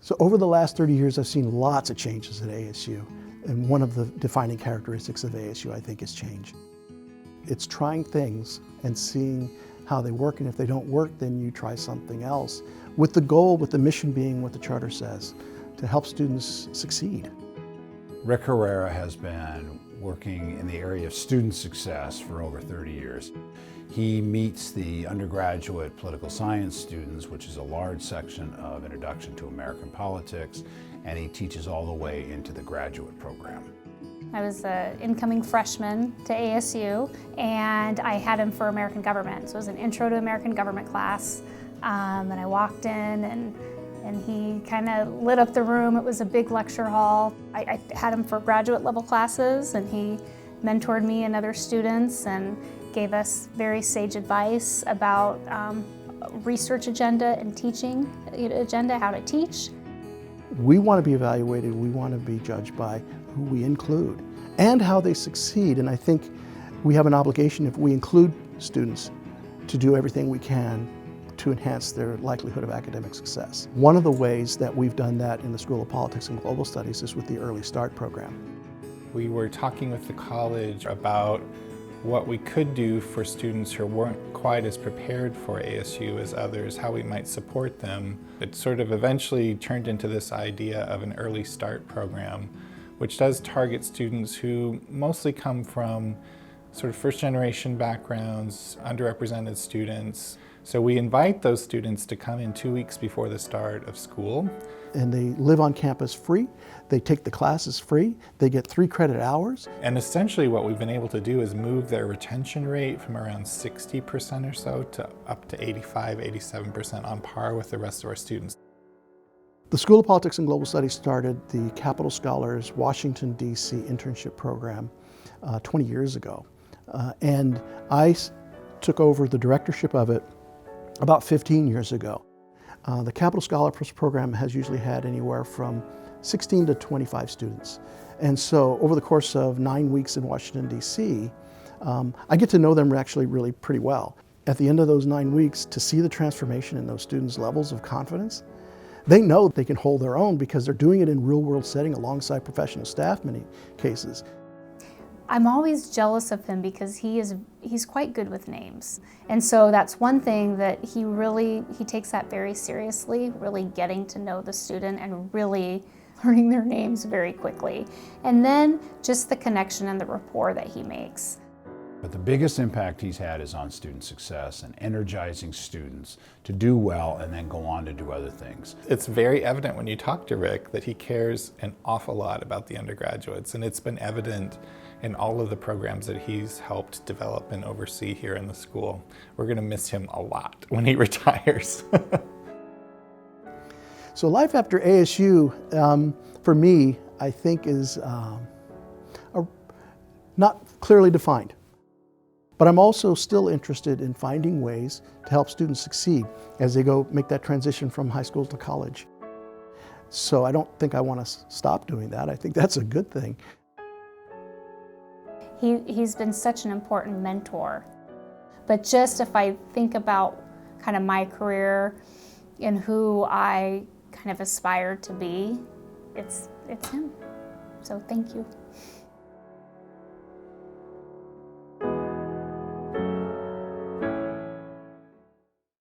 So over the last 30 years, I've seen lots of changes at ASU. And one of the defining characteristics of ASU, I think, is change. It's trying things and seeing how they work, and if they don't work, then you try something else, with the goal, with the mission being what the charter says, to help students succeed. Rick Herrera has been working in the area of student success for over 30 years. He meets the undergraduate political science students, which is a large section of Introduction to American Politics, and he teaches all the way into the graduate program. I was an incoming freshman to ASU, and I had him for American government. So it was an intro to American government class, and I walked in and he kind of lit up the room. It was a big lecture hall. I had him for graduate level classes, and he mentored me and other students and gave us very sage advice about research agenda and teaching agenda, how to teach. We want to be evaluated, we want to be judged by who we include and how they succeed. And I think we have an obligation, if we include students, to do everything we can to enhance their likelihood of academic success. One of the ways that we've done that in the School of Politics and Global Studies is with the Early Start program. We were talking with the college about what we could do for students who weren't quite as prepared for ASU as others, how we might support them. It sort of eventually turned into this idea of an Early Start program, which does target students who mostly come from sort of first-generation backgrounds, underrepresented students. So we invite those students to come in 2 weeks before the start of school. And they live on campus free, they take the classes free, they get 3 credit hours. And essentially what we've been able to do is move their retention rate from around 60% or so to up to 85, 87%, on par with the rest of our students. The School of Politics and Global Studies started the Capital Scholars Washington, D.C. internship program 20 years ago. And I took over the directorship of it about 15 years ago. The Capital Scholars program has usually had anywhere from 16 to 25 students. And so over the course of 9 weeks in Washington, D.C., I get to know them actually really pretty well. At the end of those 9 weeks, to see the transformation in those students' levels of confidence, they know they can hold their own because they're doing it in real-world setting alongside professional staff in many cases. I'm always jealous of him because he's quite good with names. And so that's one thing that he takes that very seriously, really getting to know the student and really learning their names very quickly. And then just the connection and the rapport that he makes. But the biggest impact he's had is on student success and energizing students to do well and then go on to do other things. It's very evident when you talk to Rick that he cares an awful lot about the undergraduates, and it's been evident in all of the programs that he's helped develop and oversee here in the school. We're going to miss him a lot when he retires. So life after ASU, for me, I think is not clearly defined. But I'm also still interested in finding ways to help students succeed as they go make that transition from high school to college. So I don't think I want to stop doing that. I think that's a good thing. He's been such an important mentor. But just if I think about kind of my career and who I kind of aspire to be, it's him. So thank you.